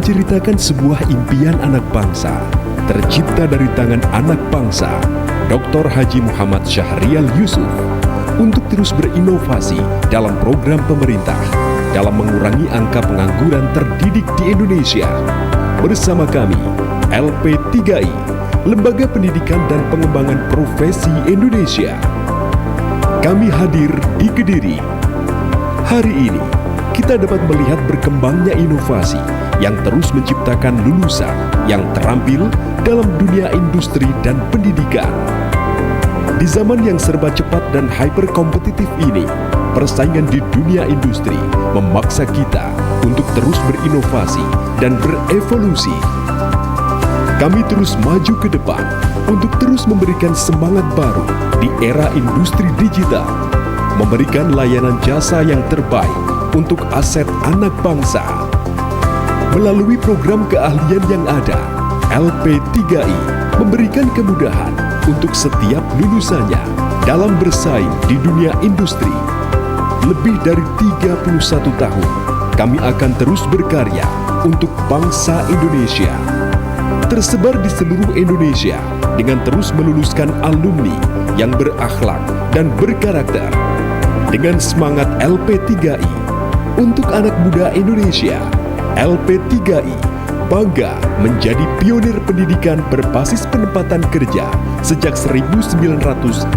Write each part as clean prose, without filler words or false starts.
menceritakan sebuah impian anak bangsa, tercipta dari tangan anak bangsa, Dr. Haji Muhammad Syahrial Yusuf, untuk terus berinovasi dalam program pemerintah, dalam mengurangi angka pengangguran terdidik di Indonesia. Bersama kami, LP3I, Lembaga Pendidikan dan Pengembangan Profesi Indonesia. Kami hadir di Kediri. Hari ini, kita dapat melihat berkembangnya inovasi yang terus menciptakan lulusan yang terampil dalam dunia industri dan pendidikan. Di zaman yang serba cepat dan hyperkompetitif ini, persaingan di dunia industri memaksa kita untuk terus berinovasi dan berevolusi. Kami terus maju ke depan untuk terus memberikan semangat baru di era industri digital, memberikan layanan jasa yang terbaik untuk aset anak bangsa. Melalui program keahlian yang ada, LP3I memberikan kemudahan untuk setiap lulusannya dalam bersaing di dunia industri. Lebih dari 31 tahun, kami akan terus berkarya untuk bangsa Indonesia. Tersebar di seluruh Indonesia dengan terus meluluskan alumni yang berakhlak dan berkarakter. Dengan semangat LP3I untuk anak muda Indonesia, LP3I bangga menjadi pionir pendidikan berbasis penempatan kerja sejak 1989.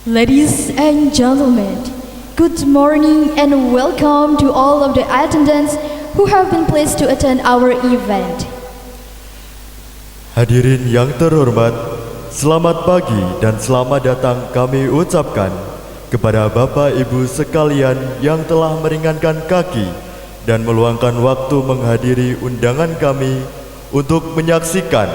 Ladies and gentlemen, good morning and welcome to all of the attendants who have been pleased to attend our event. Hadirin yang terhormat, selamat pagi dan selamat datang kami ucapkan kepada Bapak Ibu sekalian yang telah meringankan kaki dan meluangkan waktu menghadiri undangan kami untuk menyaksikan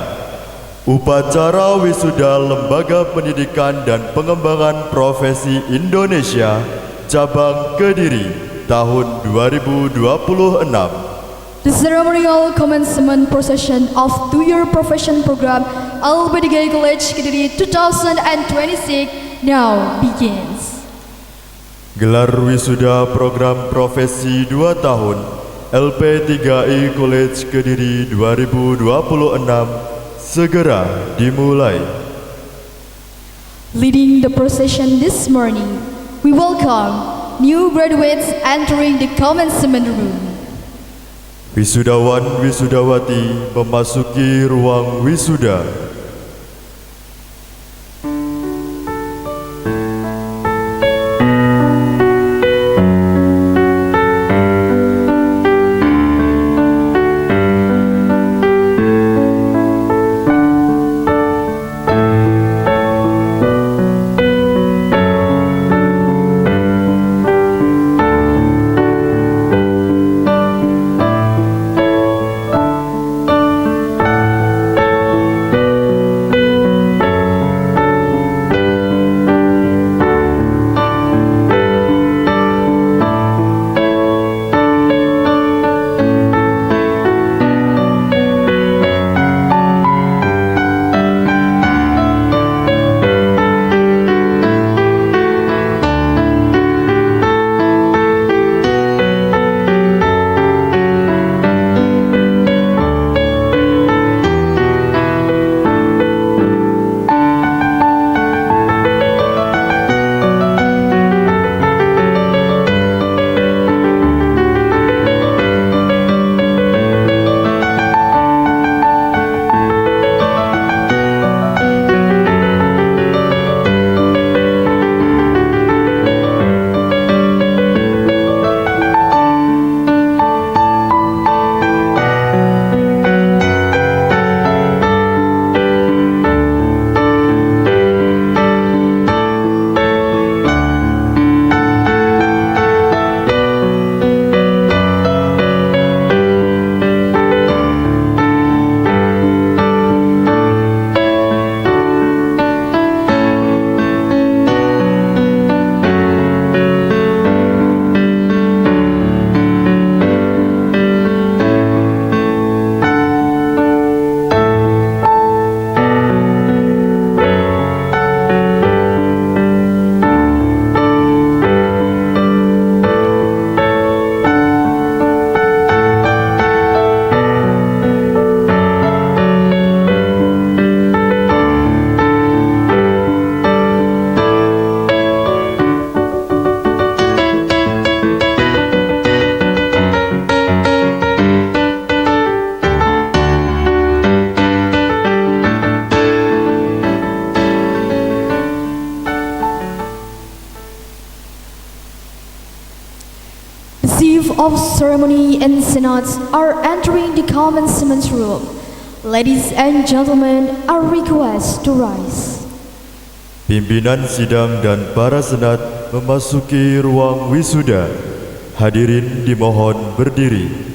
upacara wisuda Lembaga Pendidikan dan Pengembangan Profesi Indonesia Cabang Kediri tahun 2026. The ceremonial commencement procession of 2-year profession program LPDG College Kediri 2026 now begins. Gelar wisuda program profesi 2 tahun LP3I College Kediri 2026 segera dimulai. Leading the procession this morning, we welcome new graduates entering the commencement room. Wisudawan wisudawati memasuki ruang wisuda. Chief of Ceremony and Senates are entering the commencement room. Ladies and gentlemen are requested to rise. Pimpinan sidang dan para senat memasuki ruang wisuda. Hadirin dimohon berdiri.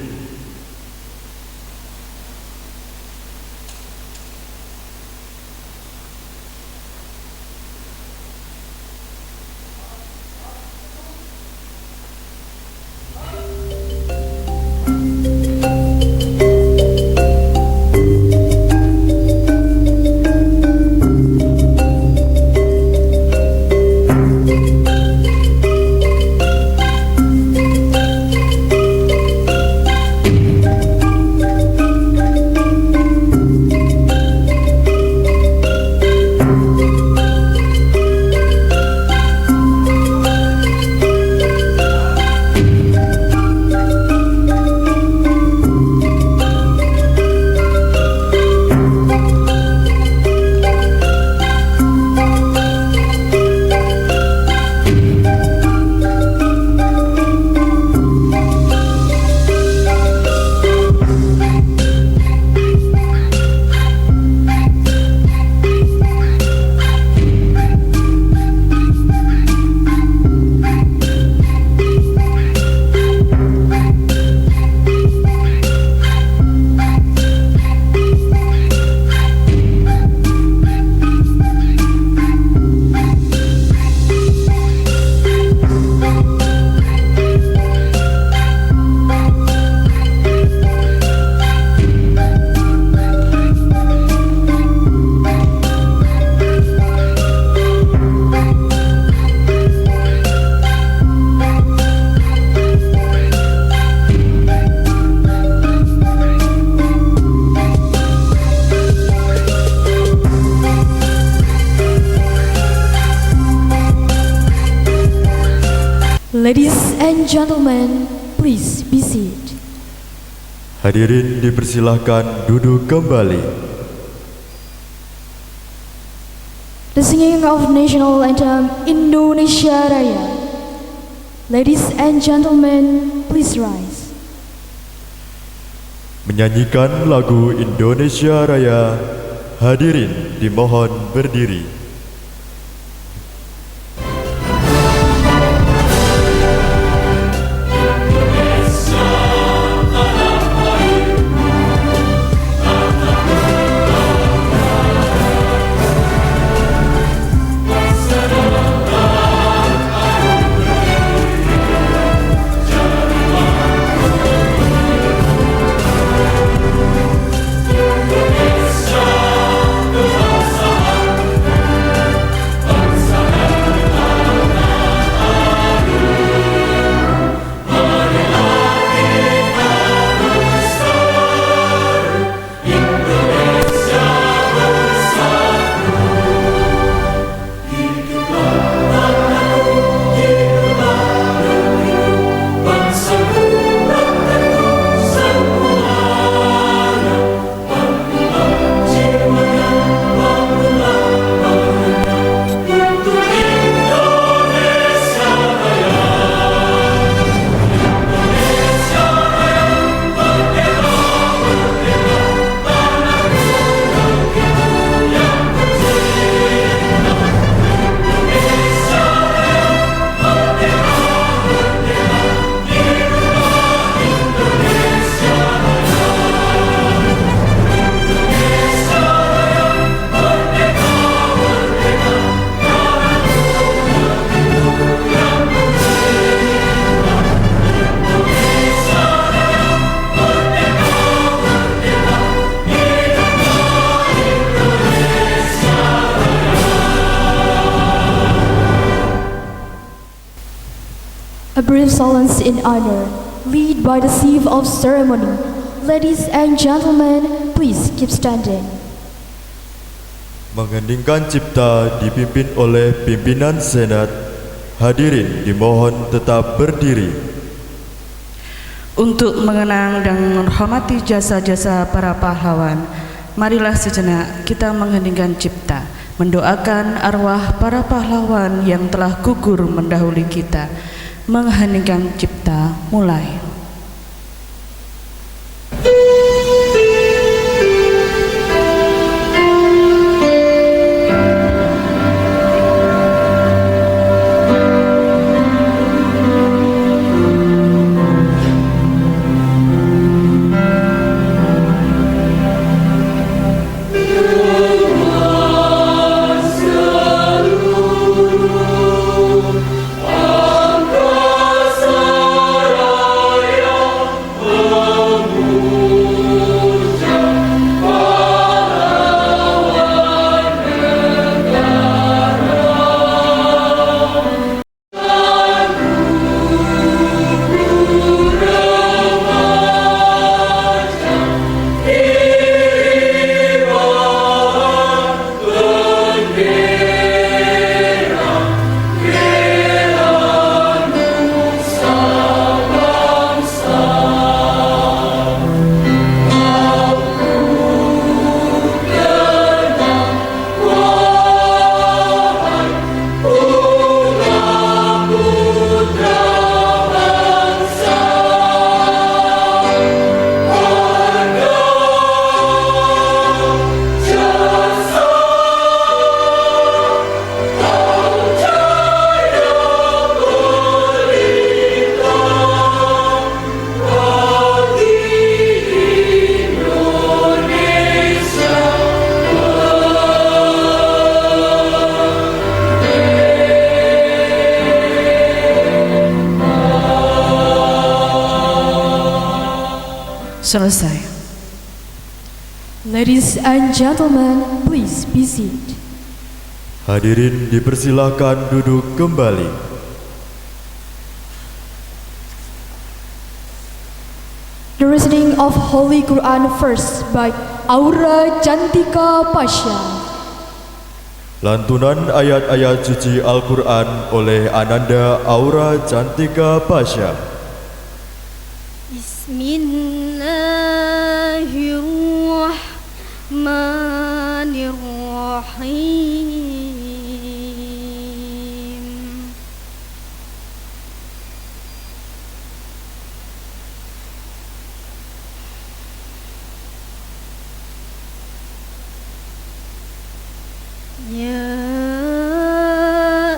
Ladies and gentlemen, please be seated. Hadirin dipersilahkan duduk kembali. The singing of national anthem Indonesia Raya. Ladies and gentlemen, please rise. Menyanyikan lagu Indonesia Raya, hadirin dimohon berdiri. A brief silence in honor, lead by the chief of ceremony. Ladies and gentlemen, please keep standing. Mengheningkan cipta dipimpin oleh pimpinan Senat. Hadirin dimohon tetap berdiri. Untuk mengenang dan menghormati jasa-jasa para pahlawan, marilah sejenak kita mengheningkan cipta, mendoakan arwah para pahlawan yang telah gugur mendahului kita. Mengheningkan cipta mulai. Selesai. Ladies and gentlemen, please be seated. Hadirin dipersilahkan duduk kembali. The reciting of Holy Quran first by Aura Jantika Pasha. Lantunan ayat-ayat suci Al-Quran oleh Ananda Aura Cantika Pasha. Bismillahirrahmanirrahim. Ya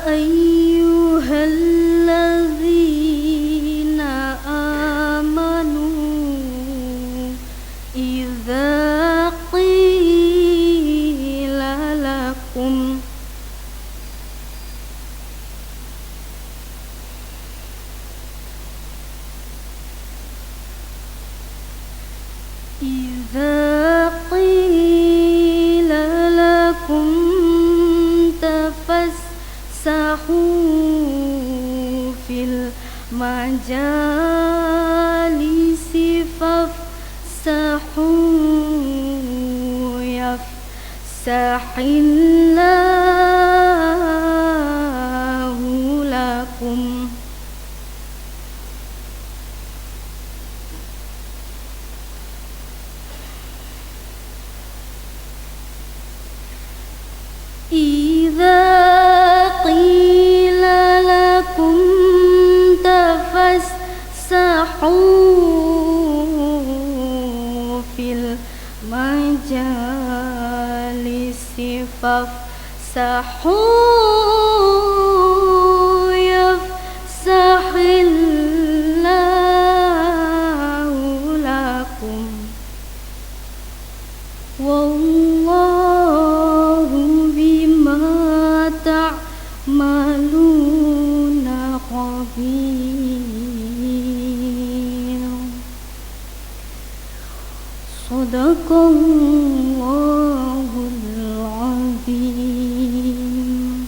ayyuhalladzina amanu idza qila lakum tafassahu fil majalisi fafsahu yafsahillahu lakum. Idza qila lakum tafassahu fil majalisi fafsahu yafsahillahu lakum. Wallahu bima ta'maluna khabir. Sadaqallahul azim.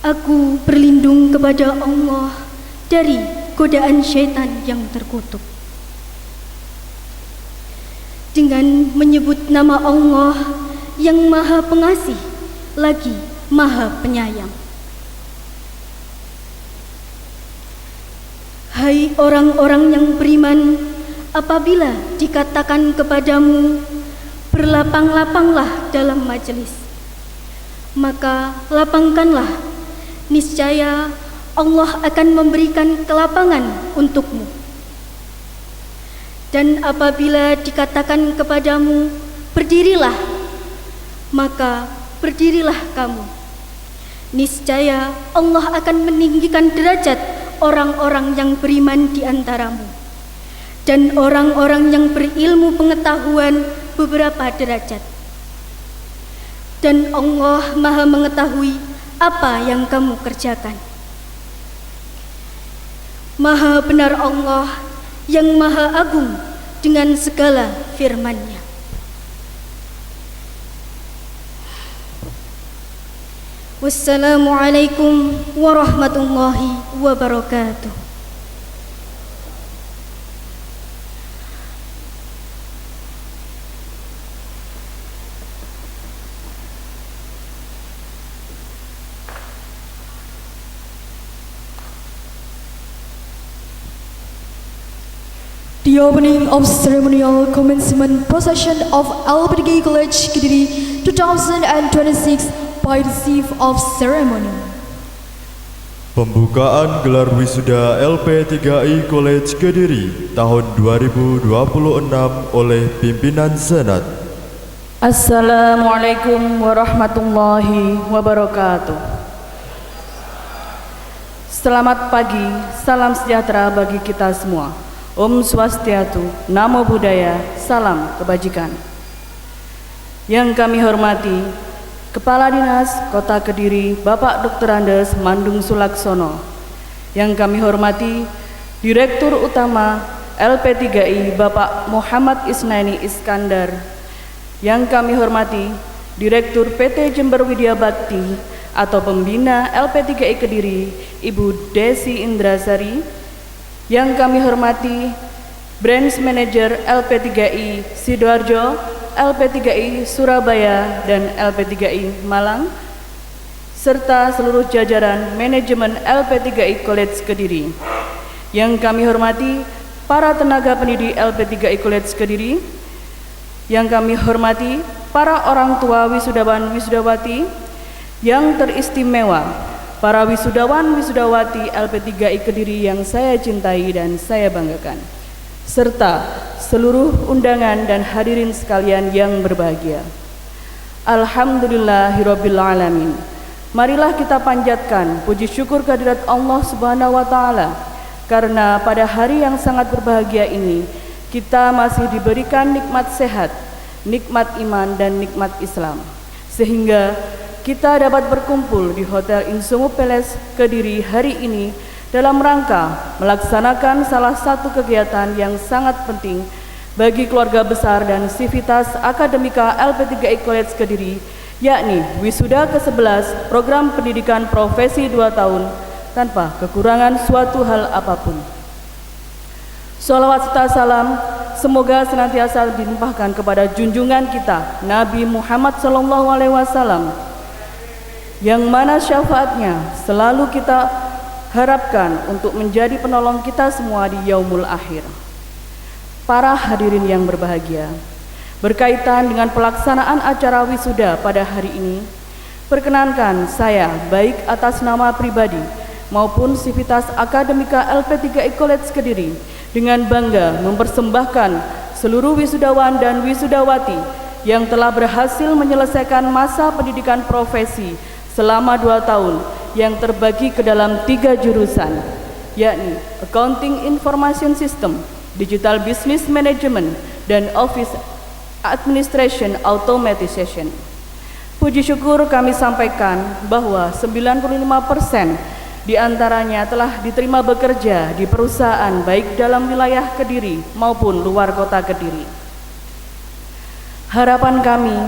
Aku berlindung kepada Allah dari godaan syaitan yang terkutuk dengan menyebut nama Allah yang Maha Pengasih lagi Maha Penyayang. Hai orang-orang yang beriman, apabila dikatakan kepadamu, berlapang-lapanglah dalam majelis, maka lapangkanlah, niscaya Allah akan memberikan kelapangan untukmu. Dan apabila dikatakan kepadamu, berdirilah, maka berdirilah kamu. Niscaya Allah akan meninggikan derajat orang-orang yang beriman di antaramu, dan orang-orang yang berilmu pengetahuan beberapa derajat. Dan Allah Maha mengetahui apa yang kamu kerjakan. Maha benar Allah yang Maha Agung dengan segala firman-Nya. Wassalamualaikum warahmatullahi wabarakatuh. The opening of ceremonial commencement procession of LPTGI College Kediri 2026 by the Chief of Ceremony. Pembukaan gelar wisuda LP3I College Kediri tahun 2026 oleh pimpinan Senat. Assalamualaikum warahmatullahi wabarakatuh. Selamat pagi, salam sejahtera bagi kita semua. Om Swastiatu, Namo Buddhaya, salam kebajikan. Yang kami hormati Kepala Dinas Kota Kediri Bapak Dr. Andes Mandung Sulaksono. Yang kami hormati Direktur Utama LP3I Bapak Muhammad Isnaini Iskandar. Yang kami hormati Direktur PT Jember Widya Bakti atau Pembina LP3I Kediri Ibu Desi Indrasari. Yang kami hormati Branch Manager LP3I Sidoarjo LP3I Surabaya dan LP3I Malang, serta seluruh jajaran manajemen LP3I College Kediri. Yang kami hormati para tenaga pendidik LP3I College Kediri, yang kami hormati para orang tua wisudawan wisudawati yang teristimewa, para wisudawan wisudawati LP3I Kediri yang saya cintai dan saya banggakan, serta seluruh undangan dan hadirin sekalian yang berbahagia. Alhamdulillahirabbil alamin. Marilah kita panjatkan puji syukur kehadirat Allah Subhanahu wa taala, karena pada hari yang sangat berbahagia ini kita masih diberikan nikmat sehat, nikmat iman dan nikmat Islam, sehingga kita dapat berkumpul di Hotel Insumu Palace Kediri hari ini dalam rangka melaksanakan salah satu kegiatan yang sangat penting bagi keluarga besar dan sivitas akademika LP3I College Kediri, yakni wisuda ke-11 program pendidikan profesi 2 tahun tanpa kekurangan suatu hal apapun. Sholawat serta salam semoga senantiasa dilimpahkan kepada junjungan kita Nabi Muhammad SAW, yang mana syafaatnya selalu kita harapkan untuk menjadi penolong kita semua di yaumul akhir. Para hadirin yang berbahagia, berkaitan dengan pelaksanaan acara wisuda pada hari ini, perkenankan saya baik atas nama pribadi maupun sivitas akademika LP3I College Kediri dengan bangga mempersembahkan seluruh wisudawan dan wisudawati yang telah berhasil menyelesaikan masa pendidikan profesi selama 2 tahun yang terbagi ke dalam 3 jurusan, yakni Accounting Information System, Digital Business Management, dan Office Administration Automatization. Puji syukur kami sampaikan bahwa 95% di antaranya telah diterima bekerja di perusahaan baik dalam wilayah Kediri maupun luar kota Kediri. Harapan kami,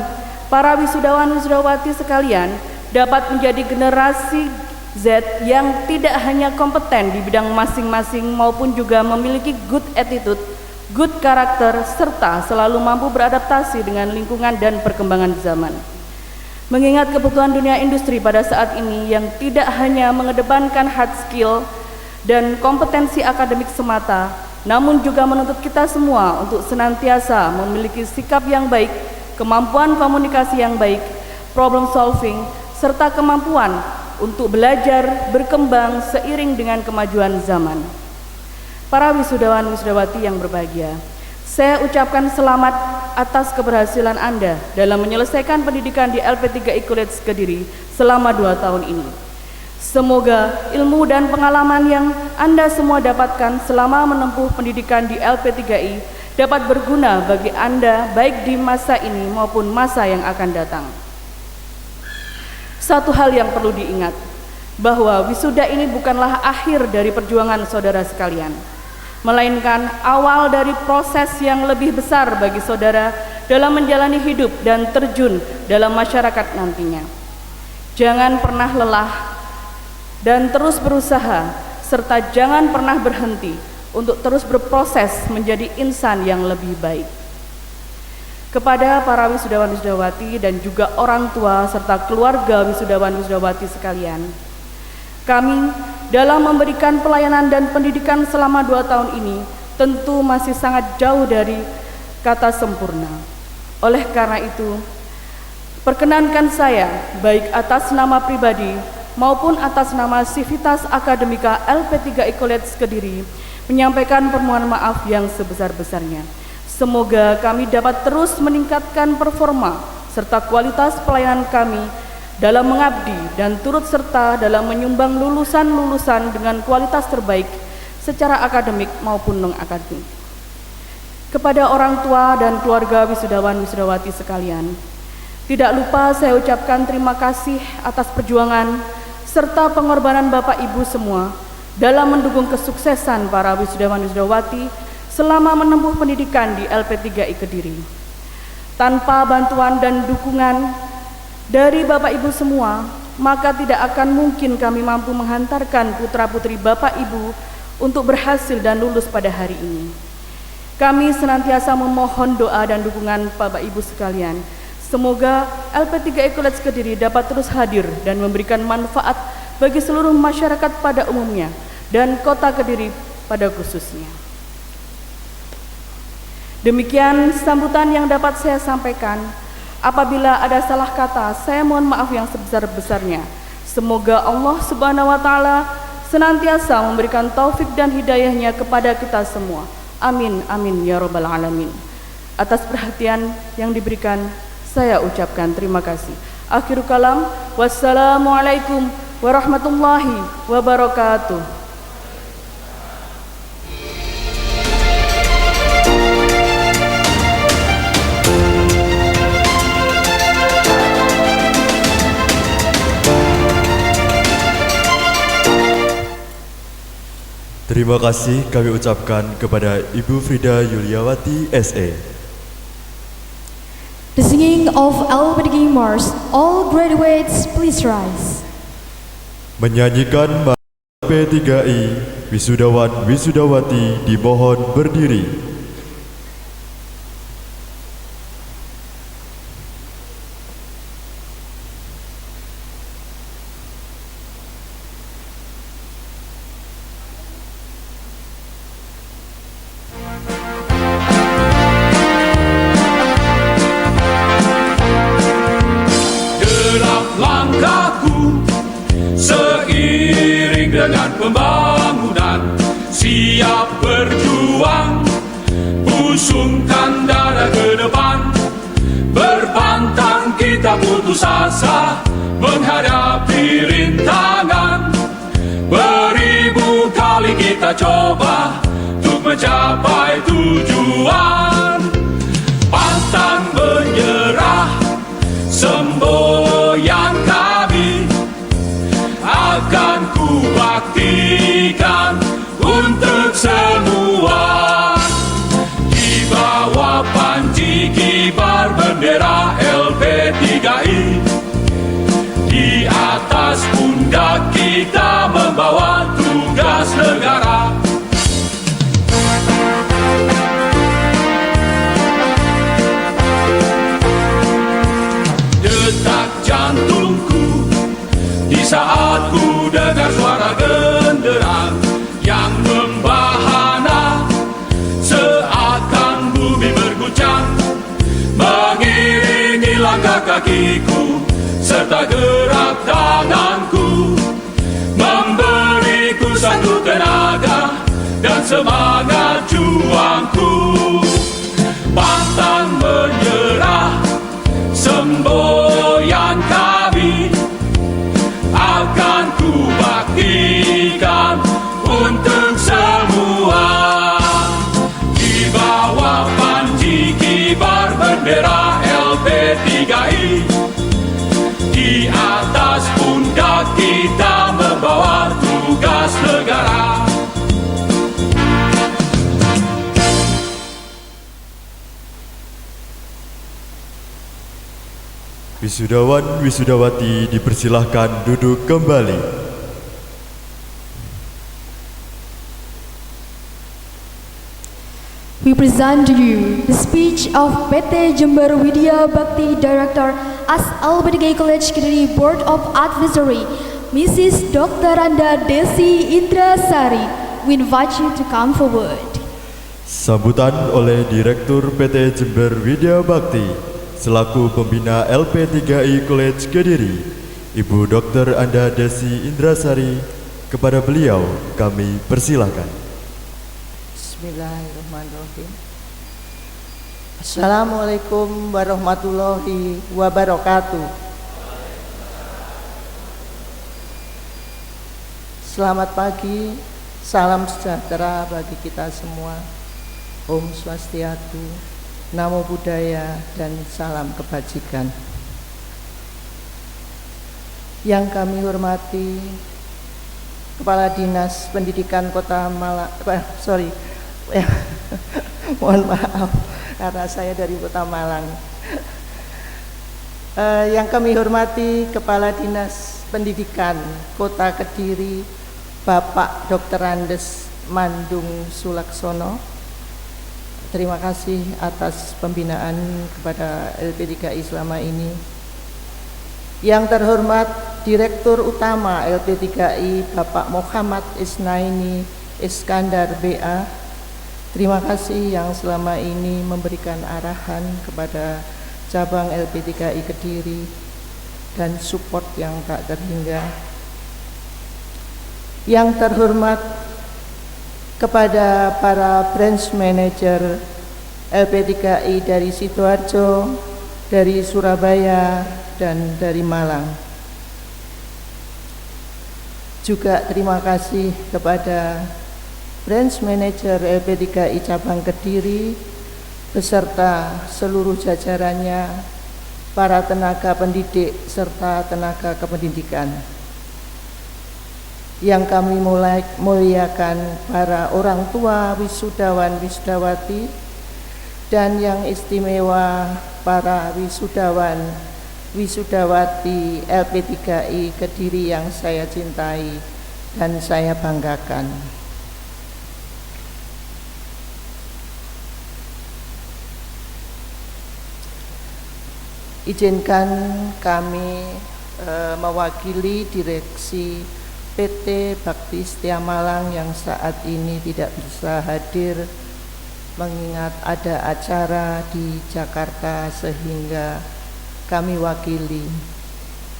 para wisudawan wisudawati sekalian, dapat menjadi generasi Z yang tidak hanya kompeten di bidang masing-masing maupun juga memiliki good attitude, good karakter, serta selalu mampu beradaptasi dengan lingkungan dan perkembangan zaman. Mengingat kebutuhan dunia industri pada saat ini yang tidak hanya mengedepankan hard skill dan kompetensi akademik semata, namun juga menuntut kita semua untuk senantiasa memiliki sikap yang baik, kemampuan komunikasi yang baik, problem solving, serta kemampuan untuk belajar berkembang seiring dengan kemajuan zaman. Para wisudawan wisudawati yang berbahagia, saya ucapkan selamat atas keberhasilan Anda dalam menyelesaikan pendidikan di LP3I College Kediri selama 2 tahun ini. Semoga ilmu dan pengalaman yang Anda semua dapatkan selama menempuh pendidikan di LP3I dapat berguna bagi Anda baik di masa ini maupun masa yang akan datang. Satu hal yang perlu diingat, bahwa wisuda ini bukanlah akhir dari perjuangan saudara sekalian, melainkan awal dari proses yang lebih besar bagi saudara dalam menjalani hidup dan terjun dalam masyarakat nantinya. Jangan pernah lelah dan terus berusaha, serta jangan pernah berhenti untuk terus berproses menjadi insan yang lebih baik. Kepada para wisudawan wisudawati dan juga orang tua serta keluarga wisudawan wisudawati sekalian, kami dalam memberikan pelayanan dan pendidikan selama 2 tahun ini tentu masih sangat jauh dari kata sempurna. Oleh karena itu, perkenankan saya baik atas nama pribadi maupun atas nama sivitas akademika LP3I College Kediri menyampaikan permohonan maaf yang sebesar-besarnya. Semoga kami dapat terus meningkatkan performa serta kualitas pelayanan kami dalam mengabdi dan turut serta dalam menyumbang lulusan-lulusan dengan kualitas terbaik secara akademik maupun non-akademik. Kepada orang tua dan keluarga wisudawan wisudawati sekalian, tidak lupa saya ucapkan terima kasih atas perjuangan serta pengorbanan Bapak Ibu semua dalam mendukung kesuksesan para wisudawan wisudawati selama menempuh pendidikan di LP3I Kediri. Tanpa bantuan dan dukungan dari Bapak Ibu semua, maka tidak akan mungkin kami mampu menghantarkan putra-putri Bapak Ibu untuk berhasil dan lulus pada hari ini. Kami senantiasa memohon doa dan dukungan Bapak Ibu sekalian. Semoga LP3I College Kediri dapat terus hadir dan memberikan manfaat bagi seluruh masyarakat pada umumnya dan Kota Kediri pada khususnya. Demikian sambutan yang dapat saya sampaikan. Apabila ada salah kata, saya mohon maaf yang sebesar-besarnya. Semoga Allah Subhanahu wa taala senantiasa memberikan taufik dan hidayahnya kepada kita semua. Amin amin ya rabbal alamin. Atas perhatian yang diberikan, saya ucapkan terima kasih. Akhirul kalam, wassalamualaikum warahmatullahi wabarakatuh. Terima kasih kami ucapkan kepada Ibu Frida Yuliawati SE. The singing of LPDG Mars, all graduates please rise. Menyanyikan P3I, wisudawan wisudawati dimohon berdiri. Seiring dengan pembangunan, siap berjuang, busungkan darah ke depan, berpantang kita putus asa, menghadapi rintangan. Beribu kali kita coba untuk mencapai tujuan, pantang menyerah, semboyan kami akan ku baktikan untuk semua. Di bawah panji kibar bendera LP3I, di atas pundak kita membawa tugas negara. Detak jantungku di saat ku dengar suara genderang yang membahana, seakan bumi berguncang, mengiringi langkah kakiku serta gerak tanganku, memberiku satu tenaga dan semangat juangku. Pantang menyerah, semboyan kami akan ku baktikan untuk semua. Di bawah panji kibar bendera LP3I, di atas pundak kita membawa tugas negara. Wisudawan wisudawati dipersilahkan duduk kembali. We present to you the speech of PT Jember Widya Bakti Director as LPDG College Kediri Board of Advisory, Mrs. Dr. Anda Desi Indrasari. We invite you to come forward. Sambutan oleh Direktur PT Jember Widya Bakti selaku pembina LP3I College Kediri, Ibu Dr. Anda Desi Indrasari. Kepada beliau kami persilahkan. Bismillahirrahmanirrahim. Assalamualaikum warahmatullahi wabarakatuh. Selamat pagi, salam sejahtera bagi kita semua. Om Swastiastu, Namo Buddhaya, dan salam kebajikan. Yang kami hormati Kepala Dinas Pendidikan Kota Malang, mohon maaf karena saya dari Kota Malang. Yang kami hormati Kepala Dinas Pendidikan Kota Kediri, Bapak Dr. Andes Mandung Sulaksono, terima kasih atas pembinaan kepada LP3I selama ini. Yang terhormat Direktur Utama LP3I Bapak Muhammad Isnaini Iskandar BA, terima kasih yang selama ini memberikan arahan kepada cabang LP3I Kediri dan support yang tak terhingga. Yang terhormat kepada para branch manager LP3I dari Sidoarjo, dari Surabaya, dan dari Malang. Juga terima kasih kepada branch manager LP3I cabang Kediri beserta seluruh jajarannya, para tenaga pendidik serta tenaga kependidikan. Yang kami muliakan para orang tua wisudawan wisudawati, dan yang istimewa para wisudawan wisudawati LP3I Kediri yang saya cintai dan saya banggakan. Izinkan kami mewakili direksi PT Bakti Setia Malang yang saat ini tidak bisa hadir mengingat ada acara di Jakarta sehingga kami wakili.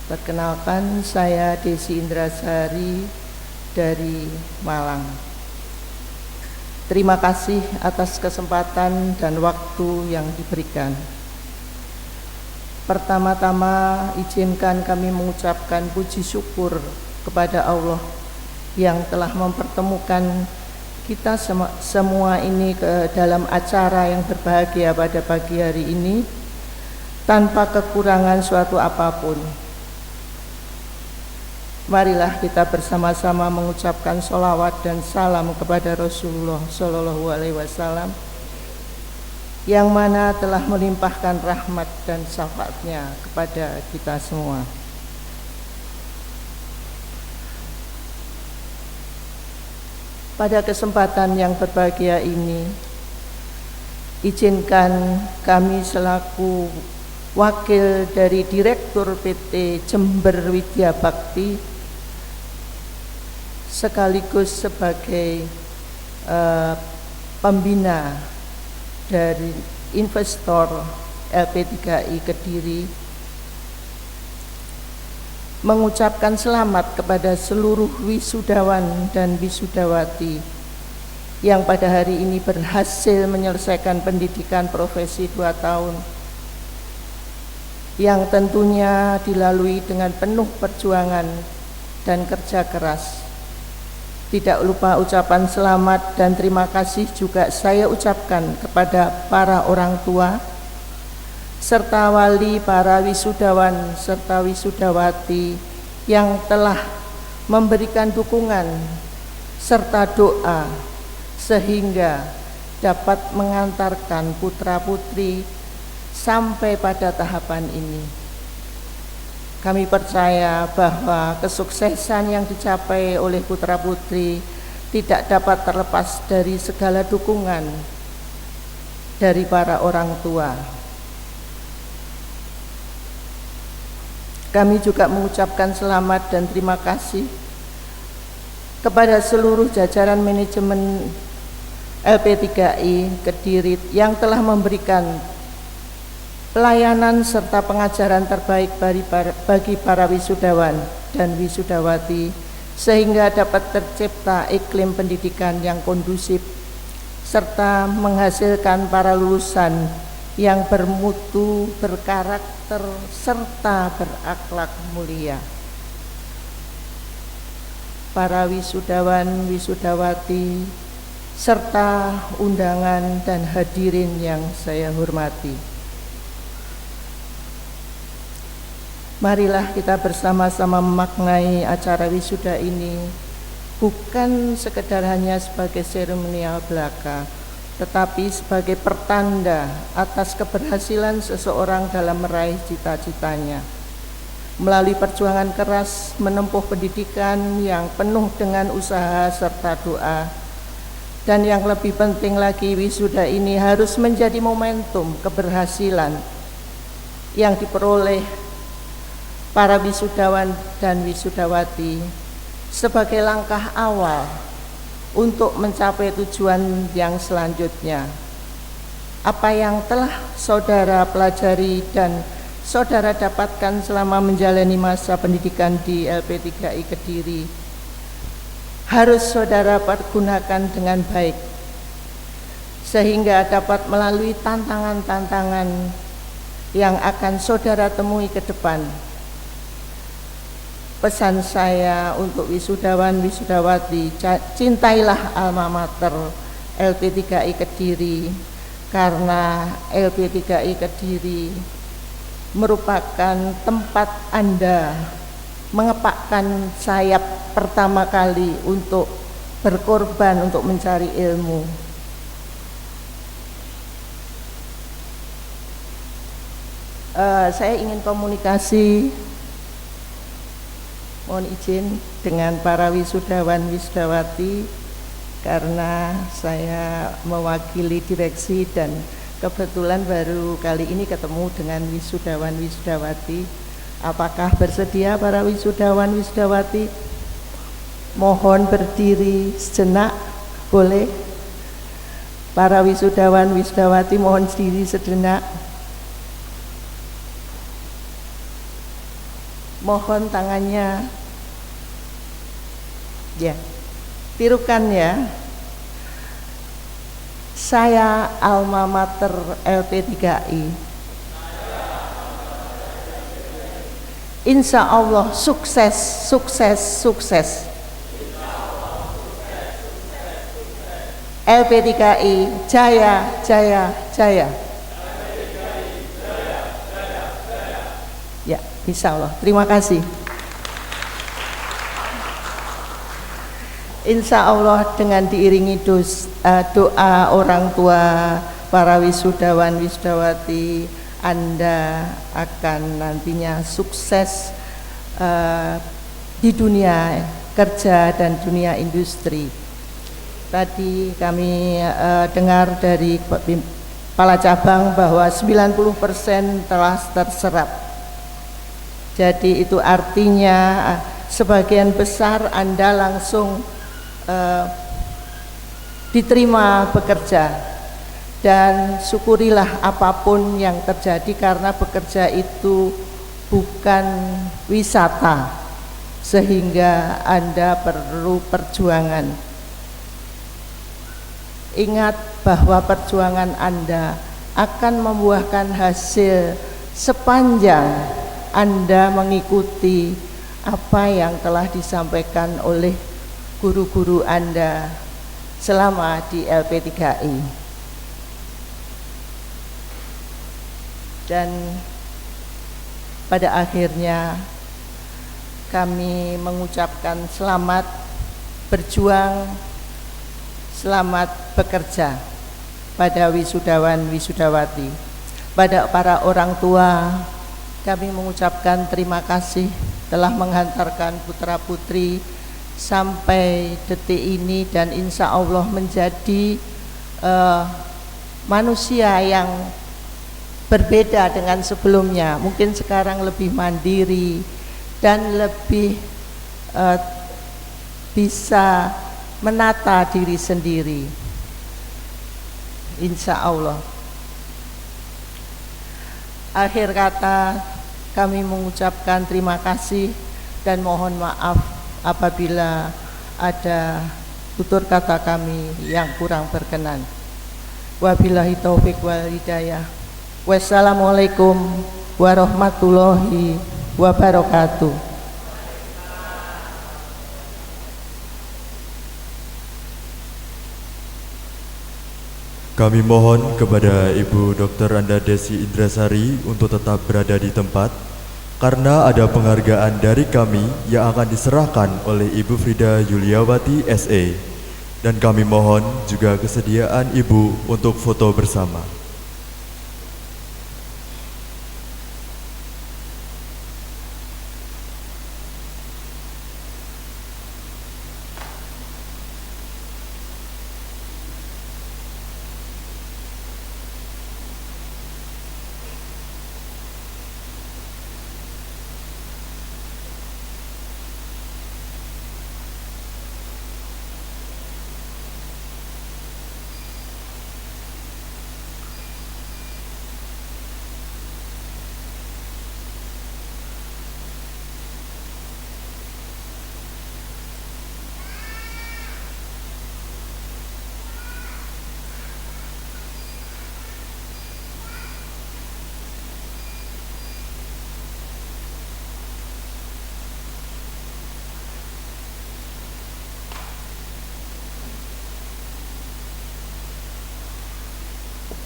Perkenalkan, saya Desi Indrasari dari Malang. Terima kasih atas kesempatan dan waktu yang diberikan. Pertama-tama izinkan kami mengucapkan puji syukur kepada Allah yang telah mempertemukan kita semua ini ke dalam acara yang berbahagia pada pagi hari ini tanpa kekurangan suatu apapun. Marilah kita bersama-sama mengucapkan sholawat dan salam kepada Rasulullah Shallallahu Alaihi Wasallam yang mana telah melimpahkan rahmat dan syafaatnya kepada kita semua. Pada kesempatan yang berbahagia ini, izinkan kami selaku wakil dari Direktur PT Jember Widya Bakti sekaligus sebagai pembina dari investor LP3I Kediri mengucapkan selamat kepada seluruh wisudawan dan wisudawati yang pada hari ini berhasil menyelesaikan pendidikan profesi 2 tahun yang tentunya dilalui dengan penuh perjuangan dan kerja keras. Tidak lupa ucapan selamat dan terima kasih juga saya ucapkan kepada para orang tua serta wali para wisudawan serta wisudawati yang telah memberikan dukungan serta doa sehingga dapat mengantarkan putra-putri sampai pada tahapan ini. Kami percaya bahwa kesuksesan yang dicapai oleh putra-putri tidak dapat terlepas dari segala dukungan dari para orang tua. Kami juga mengucapkan selamat dan terima kasih kepada seluruh jajaran manajemen LP3I Kediri yang telah memberikan pelayanan serta pengajaran terbaik bagi para wisudawan dan wisudawati sehingga dapat tercipta iklim pendidikan yang kondusif serta menghasilkan para lulusan yang bermutu, berkarakter serta berakhlak mulia. Para wisudawan, wisudawati serta undangan dan hadirin yang saya hormati. Marilah kita bersama-sama memaknai acara wisuda ini bukan sekedar hanya sebagai seremonial belaka, tetapi sebagai pertanda atas keberhasilan seseorang dalam meraih cita-citanya. Melalui perjuangan keras menempuh pendidikan yang penuh dengan usaha serta doa, Dan yang lebih penting lagi, wisuda ini harus menjadi momentum keberhasilan yang diperoleh para wisudawan dan wisudawati sebagai langkah awal untuk mencapai tujuan yang selanjutnya. Apa yang telah saudara pelajari dan saudara dapatkan selama menjalani masa pendidikan di LP3I Kediri harus saudara pergunakan dengan baik sehingga dapat melalui tantangan-tantangan yang akan saudara temui ke depan. Pesan saya untuk wisudawan wisudawati, cintailah alma mater LP3I Kediri, karena LP3I Kediri merupakan tempat Anda mengepakkan sayap pertama kali untuk berkorban untuk mencari ilmu. Saya ingin komunikasi, mohon izin, dengan para wisudawan wisudawati karena saya mewakili direksi dan kebetulan baru kali ini ketemu dengan wisudawan wisudawati. Apakah bersedia para wisudawan wisudawati? Mohon berdiri sejenak, boleh? Para wisudawan wisudawati mohon berdiri sejenak. Mohon tangannya. Ya, tirukan ya. Saya alma mater LP3I. Insya Allah sukses, sukses, sukses. LP3I jaya, jaya, jaya. Ya, insya Allah. Terima kasih. Insya Allah dengan diiringi doa orang tua para wisudawan wisudawati, Anda akan nantinya sukses di dunia kerja dan dunia industri. Tadi kami dengar dari kepala cabang bahwa 90% telah terserap. Jadi itu artinya sebagian besar Anda langsung diterima bekerja. Dan syukurilah apapun yang terjadi karena bekerja itu bukan wisata, sehingga Anda perlu perjuangan. Ingat bahwa perjuangan Anda akan membuahkan hasil sepanjang Anda mengikuti apa yang telah disampaikan oleh guru-guru Anda selama di LP3I. Dan pada akhirnya kami mengucapkan selamat berjuang, selamat bekerja pada wisudawan wisudawati. Pada para orang tua, kami mengucapkan terima kasih telah menghantarkan putra putri sampai detik ini dan insya Allah menjadi manusia yang berbeda dengan sebelumnya. Mungkin sekarang lebih mandiri dan lebih bisa menata diri sendiri, insya Allah. Akhir kata, kami mengucapkan terima kasih dan mohon maaf apabila ada tutur kata kami yang kurang berkenan. Wabillahi taufik wal hidayah. Wassalamualaikum warahmatullahi wabarakatuh. Kami mohon kepada Ibu Dr. Anda Desi Indrasari untuk tetap berada di tempat karena ada penghargaan dari kami yang akan diserahkan oleh Ibu Frida Yuliawati SE. Dan kami mohon juga kesediaan Ibu untuk foto bersama.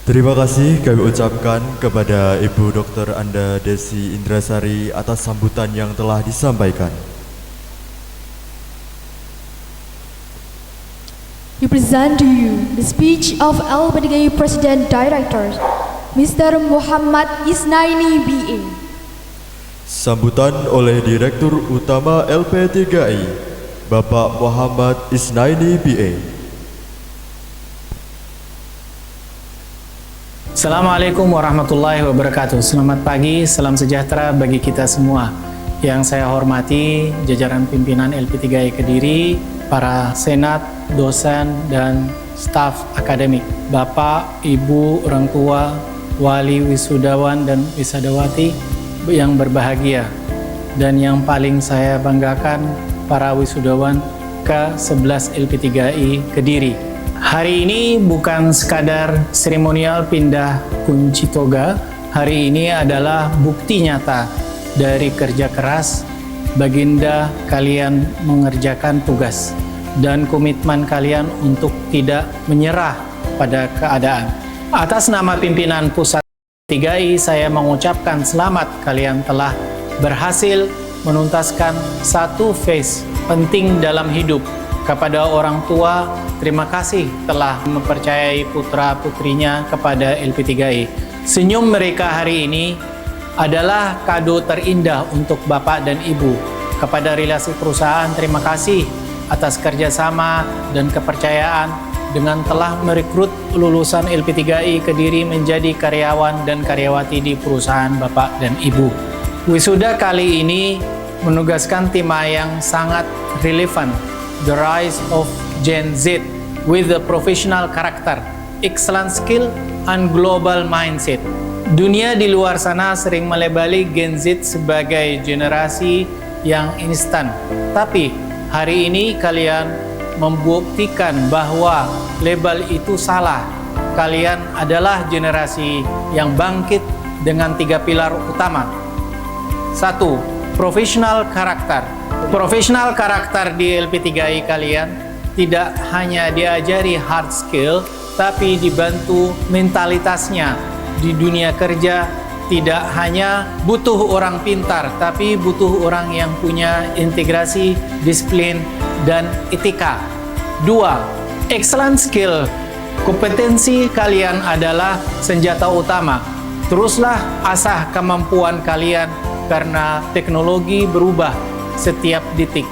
Terima kasih kami ucapkan kepada Ibu Dr. Anda Desi Indrasari atas sambutan yang telah disampaikan. We present to you the speech of LPDKI President Director, Mr. Muhammad Isnaini BA. Sambutan oleh Direktur Utama LP3I, Bapak Muhammad Isnaini BA. Assalamualaikum warahmatullahi wabarakatuh. Selamat pagi, salam sejahtera bagi kita semua. Yang saya hormati jajaran pimpinan LP3I Kediri, para senat, dosen, dan staf akademik, Bapak, Ibu, orang tua, wali wisudawan dan wisadawati yang berbahagia. Dan yang paling saya banggakan, para wisudawan ke-11 LP3I Kediri. Hari ini bukan sekadar seremonial pindah kunci toga. Hari ini adalah bukti nyata dari kerja keras baginda kalian mengerjakan tugas dan komitmen kalian untuk tidak menyerah pada keadaan. Atas nama pimpinan Pusat 3I, saya mengucapkan selamat kalian telah berhasil menuntaskan satu phase penting dalam hidup. Kepada orang tua, terima kasih telah mempercayai putra-putrinya kepada LP3I. Senyum mereka hari ini adalah kado terindah untuk Bapak dan Ibu. Kepada relasi perusahaan, terima kasih atas kerjasama dan kepercayaan dengan telah merekrut lulusan LP3I Kediri menjadi karyawan dan karyawati di perusahaan Bapak dan Ibu. Wisuda kali ini menugaskan tema yang sangat relevan, The Rise of Gen Z with a Professional Character, Excellent Skill, and Global Mindset. Dunia di luar sana sering melabeli Gen Z sebagai generasi yang instan. Tapi hari ini kalian membuktikan bahwa label itu salah. Kalian adalah generasi yang bangkit dengan 3 pilar utama. 1. Professional Character. Professional karakter di LP3I kalian tidak hanya diajari hard skill, tapi dibantu mentalitasnya. Di dunia kerja tidak hanya butuh orang pintar, tapi butuh orang yang punya integrasi, disiplin, dan etika. 2. Excellent skill. Kompetensi kalian adalah senjata utama. Teruslah asah kemampuan kalian karena teknologi berubah setiap detik.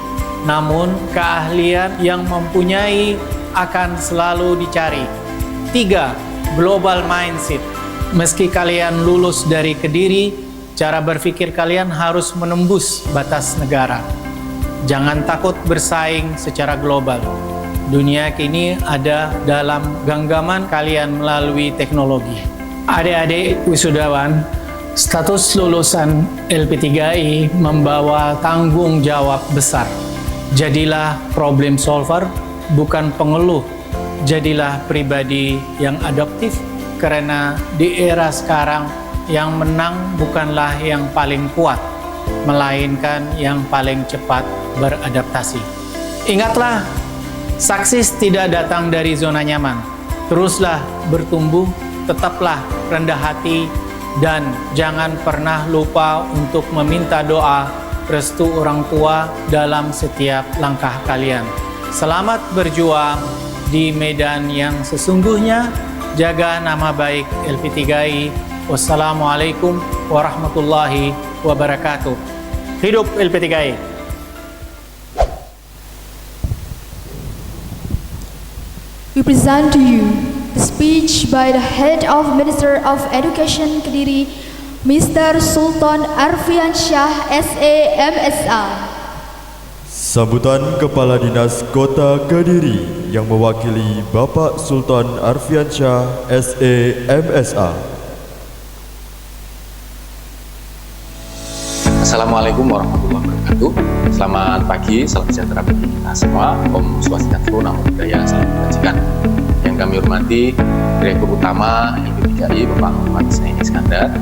Namun keahlian yang mempunyai akan selalu dicari. 3. Global Mindset. Meski kalian lulus dari Kediri, cara berpikir kalian harus menembus batas negara. Jangan takut bersaing secara global. Dunia kini ada dalam genggaman kalian melalui teknologi. Adik-adik wisudawan, status lulusan LP3I membawa tanggung jawab besar. Jadilah problem solver, bukan pengeluh. Jadilah pribadi yang adaptif, karena di era sekarang yang menang bukanlah yang paling kuat, melainkan yang paling cepat beradaptasi. Ingatlah, sukses tidak datang dari zona nyaman. Teruslah bertumbuh, tetaplah rendah hati, dan jangan pernah lupa untuk meminta doa restu orang tua dalam setiap langkah kalian. Selamat berjuang di medan yang sesungguhnya. Jaga nama baik LP3I. Wassalamualaikum warahmatullahi wabarakatuh. Hidup LP3I. We present to you the speech by the Head of Minister of Education Kediri, Mr. Sultan Arfiansyah SE.MSA. Sambutan Kepala Dinas Kota Kediri yang mewakili Bapak Sultan Arfiansyah SE.MSA. Assalamualaikum warahmatullahi wabarakatuh. Selamat pagi, salam sejahtera bagi kita semua. Om Swastiastu, Namo Buddhaya, salam kebajikan. Yang kami hormati Direktur Utama LP3I Bapak Muhammad Isnaini Iskandar,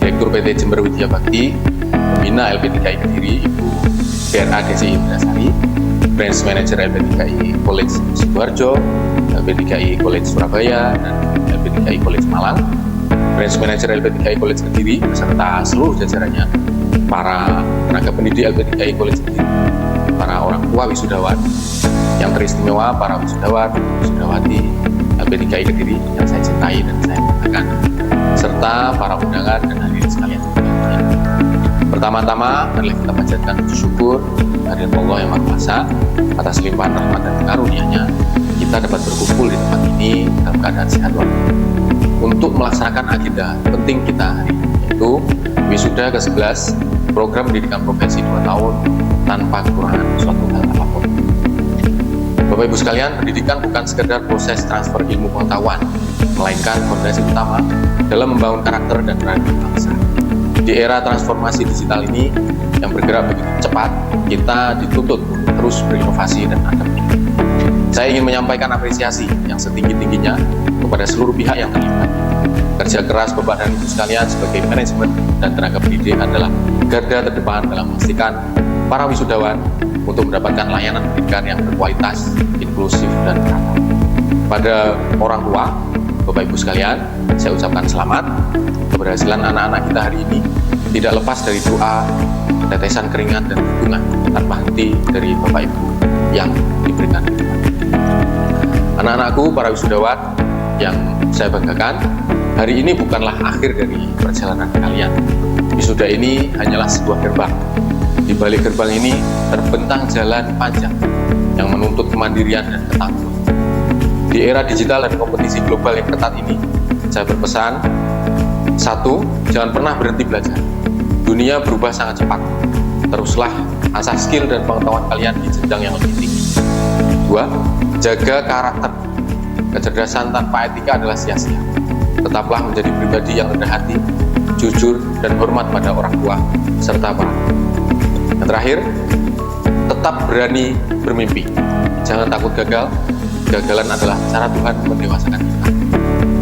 Direktur PT Jember Widya Bakti, Pembina LP3I Kediri Ibu DRA Desi Indrasari, Branch Manager LP3I College Sidoarjo, LP3I College Surabaya, dan LP3I LP3I College Malang, Branch Manager LP3I College Kediri beserta seluruh jajarannya, para tenaga pendidik LP3I College Kediri, para orang tua wisudawan yang teristimewa, para wisudawan, wisudawati LP3I Kediri yang saya cintai dan saya banggakan, serta para undangan dan hadirin sekalian. Pertama-tama, marilah kita panjatkan puji syukur kehadirat Allah yang Maha Kuasa atas limpahan rahmat dan karunia-Nya kita dapat berkumpul di tempat ini dalam keadaan sehat walafiat untuk melaksanakan agenda penting kita hari ini, yaitu wisuda ke-11 program pendidikan profesi 2 tahun tanpa kekurangan suatu hal apapun. Bapak Ibu sekalian, pendidikan bukan sekedar proses transfer ilmu pengetahuan, melainkan fondasi utama dalam membangun karakter dan nilai bangsa. Di era transformasi digital ini yang bergerak begitu cepat, kita dituntut untuk terus berinovasi dan adaptif. Saya ingin menyampaikan apresiasi yang setinggi-tingginya kepada seluruh pihak yang terlibat. Kerja keras Bapak dan Ibu sekalian sebagai manajemen dan tenaga pendidik adalah garda terdepan dalam memastikan para wisudawan untuk mendapatkan layanan pendidikan yang berkualitas, inklusif, dan merata. Pada orang tua, Bapak Ibu sekalian, saya ucapkan selamat. Keberhasilan anak-anak kita hari ini tidak lepas dari doa, tetesan keringat, dan dukungan tanpa henti dari Bapak Ibu yang diberikan. Anak-anakku, para wisudawan yang saya banggakan, hari ini bukanlah akhir dari perjalanan kalian. Wisuda ini hanyalah sebuah gerbang. Di balik gerbang ini terbentang jalan panjang yang menuntut kemandirian dan ketangguhan. Di era digital dan kompetisi global yang ketat ini, saya berpesan, 1. Jangan pernah berhenti belajar. Dunia berubah sangat cepat. Teruslah asah skill dan pengetahuan kalian di jenjang yang lebih tinggi. 2. Jaga karakter. Kecerdasan tanpa etika adalah sia-sia. Tetaplah menjadi pribadi yang rendah hati, jujur, dan hormat pada orang tua, serta para guru. Yang terakhir, tetap berani bermimpi. Jangan takut gagal. Kegagalan adalah cara Tuhan mendewasakan kita.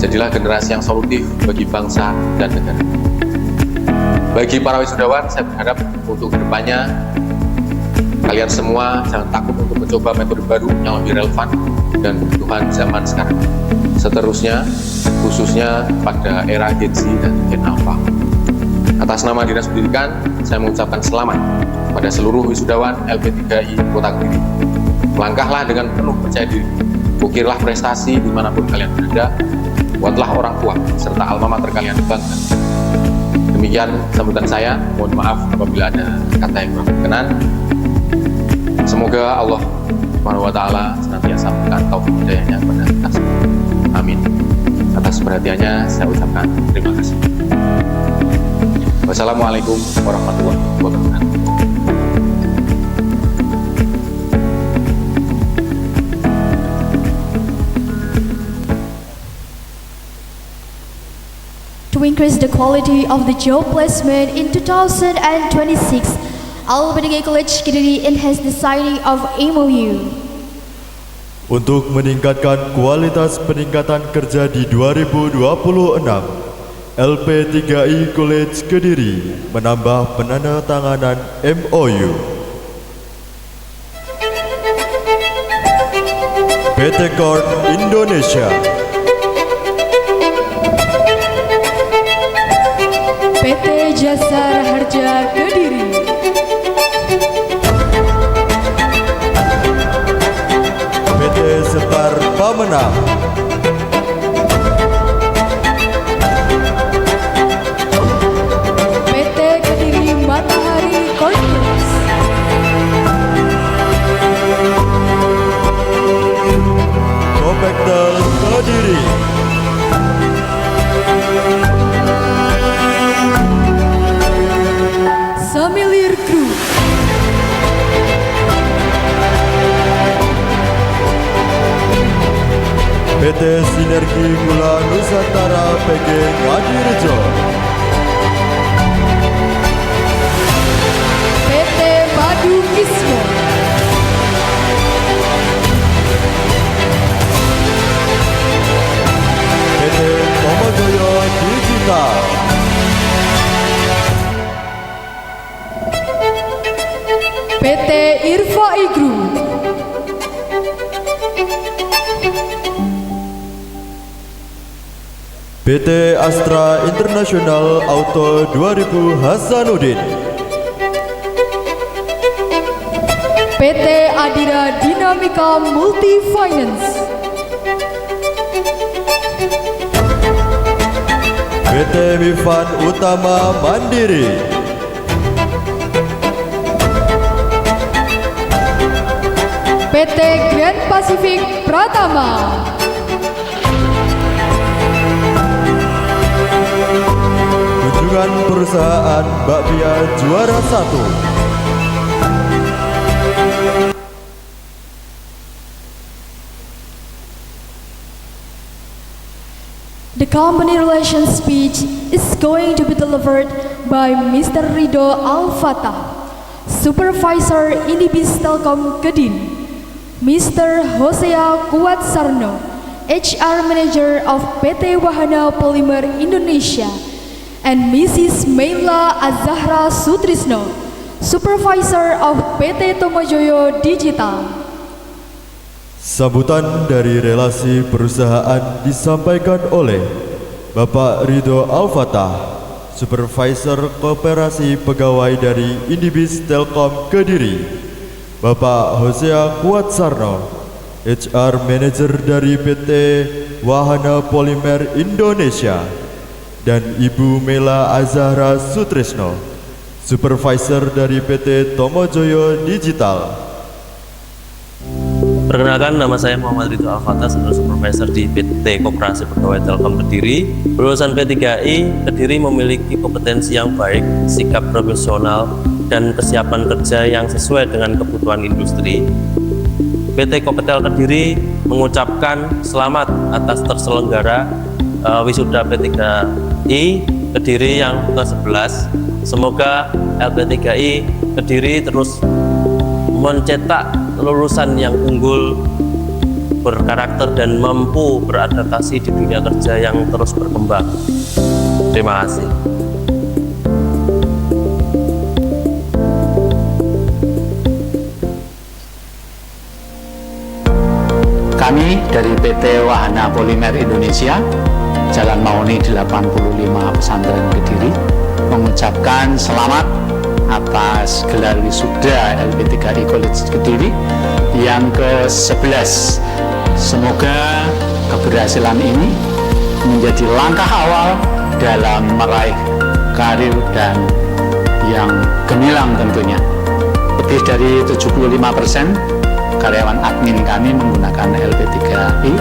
Jadilah generasi yang solutif bagi bangsa dan negara. Bagi para wisudawan, saya berharap untuk kedepannya kalian semua jangan takut untuk mencoba metode baru yang lebih relevan dan kebutuhan zaman sekarang. Seterusnya, khususnya pada era Gen Z dan Gen Alpha. Atas nama Dinas Pendidikan, saya mengucapkan selamat pada seluruh wisudawan LP3I Kota Kediri. Melangkahlah dengan penuh percaya diri. Ukirlah prestasi dimanapun kalian berada. Buatlah orang tua serta alma mater kalian bangga. Demikian sambutan saya. Mohon maaf apabila ada kata yang kurang berkenan. Semoga Allah Subhanahu wa Ta'ala senantiasa memberikan taufik hidayahnya kepada kita semua. Amin. Atas perhatiannya saya ucapkan terima kasih. Wassalamualaikum warahmatullahi wabarakatuh. To increase the quality of the job placement in 2026, LP3I College Kediri enhanced the signing of MOU. Untuk meningkatkan kualitas peningkatan kerja di 2026, LP3I College Kediri menambah penandatanganan MOU. PT Corp Indonesia, PT Jasa Raharja Kediri, PT Setar Pamenang, PT Kediri Matahari Conference, Kopektel Kediri, Samilir Group, PT Sinergi Gula Nusantara PG Ngadirejo, PT Madu Kismo, PT Tomojoyo Digital, PT Irfai Group, PT Astra International Auto 2000 Hasanuddin, PT Adira Dinamika Multifinance, PT Mifan Utama Mandiri, PT Grand Pacific Pratama, Kunjungan Perusahaan Bakpia Juara 1, The company relations speech is going to be delivered by Mr. Rido Al-Fatah, Supervisor Indibis Telkom Kediri, Mr. Hosea Kuat Sarno, HR Manager of PT Wahana Polymer Indonesia, and Mrs. Meila Azahra Sutrisno, Supervisor of PT Tomojoyo Digital. Sambutan dari relasi perusahaan disampaikan oleh Bapak Rido Al-Fatah, Supervisor Koperasi Pegawai dari Indibis Telkom Kediri, Bapak Hosea Kuat Sarno, HR Manager dari PT Wahana Polymer Indonesia, dan Ibu Meila Azahra Sutrisno, Supervisor dari PT Tomojoyo Digital. Perkenalkan, nama saya Muhammad Rido Al-Fatah, Senior Supervisor di PT Koperasi Pegawai Telkom Kediri. Lulusan P3I, Kediri memiliki kompetensi yang baik, sikap profesional, dan kesiapan kerja yang sesuai dengan kebutuhan industri. PT Kopetel Kediri mengucapkan selamat atas terselenggara wisuda P3I Kediri yang ke-11. Semoga LP3I Kediri terus mencetak lulusan yang unggul, berkarakter, dan mampu beradaptasi di dunia kerja yang terus berkembang. Terima kasih. Kami dari PT Wahana Polymer Indonesia, Jalan Mauni 85 Pesantren Kediri, mengucapkan selamat atas gelar wisuda LP3I College Kediri yang ke-11. Semoga keberhasilan ini menjadi langkah awal dalam meraih karir dan yang gemilang tentunya. Lebih dari 75% karyawan admin kami menggunakan LP3I,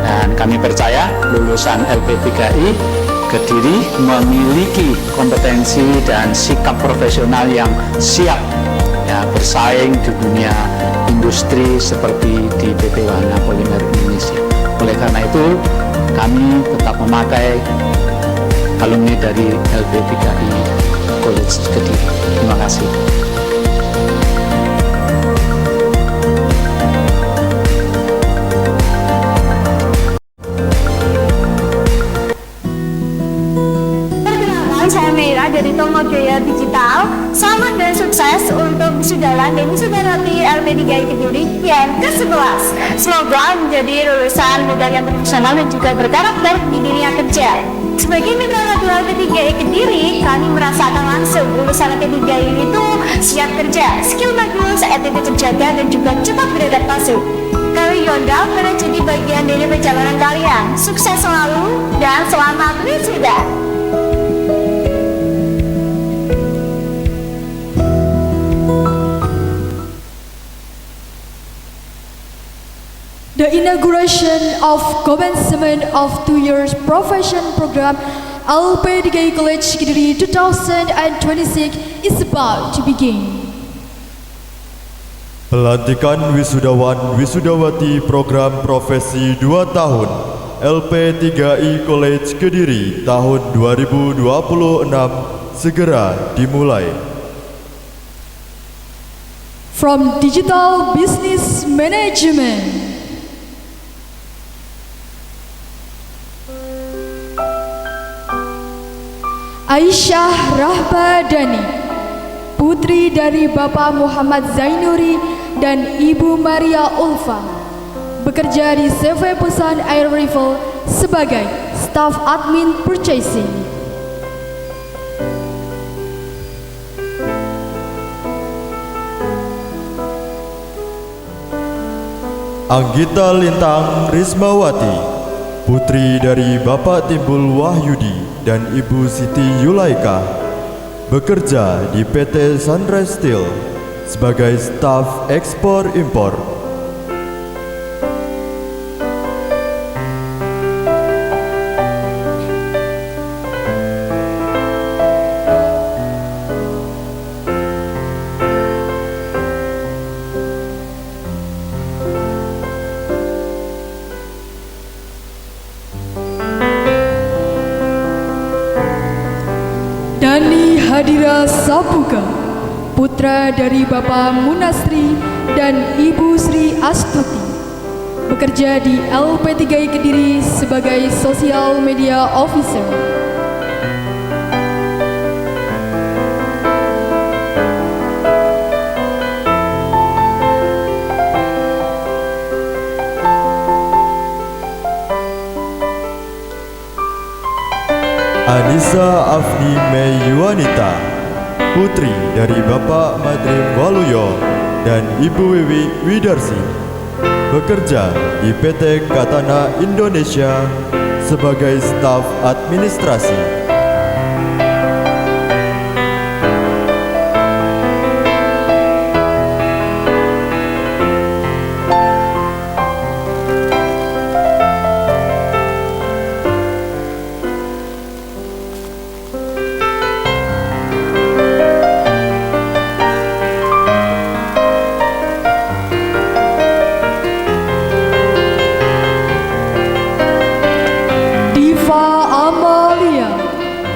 dan kami percaya lulusan LP3I Kediri memiliki kompetensi dan sikap profesional yang siap bersaing di dunia industri seperti di PT Wahana Polymer Indonesia. Oleh karena itu, kami tetap memakai alumni dari LP3I College Kediri. Terima kasih. Dari Tomojoyo Digital. Selamat dan sukses untuk wisudawan dan wisudawati LP3I Kediri yang ke-11. Semoga menjadi lulusan muda yang profesional dan juga berkarakter di dunia kerja. Sebagai mitra radio LP3I Kediri, kami merasakan langsung lulusan LP3I itu siap kerja, skill bagus, attitude terjaga, dan juga cepat beradaptasi. Kami Yonda akan jadi bagian dari perjalanan kalian. Sukses selalu dan selamat wisuda. The inauguration of commencement of 2 years profession program LP3I College Kediri 2026 is about to begin. Pelantikan wisudawan wisudawati program profesi 2 tahun LP3I College Kediri tahun 2026 segera dimulai. From Digital Business Management, Aisyah Rahmadani, putri dari Bapak Muhammad Zainuri dan Ibu Maria Ulfa, bekerja di CV Perusahaan Air Rifle sebagai Staf Admin Purchasing. Anggita Lintang Rismawati, putri dari Bapak Timbul Wahyudi dan Ibu Siti Yulaika, bekerja di PT Sunrise Steel sebagai staf ekspor impor. Dani Hadira Sapuga, putra dari Bapak Munasri dan Ibu Sri Astuti, bekerja di LP3I Kediri sebagai Social Media Officer. Anissa Afni Mei Yuanita, putri dari Bapak Madrim Waluyo dan Ibu Wiwi Widarsi, bekerja di PT Katana Indonesia sebagai staf administrasi.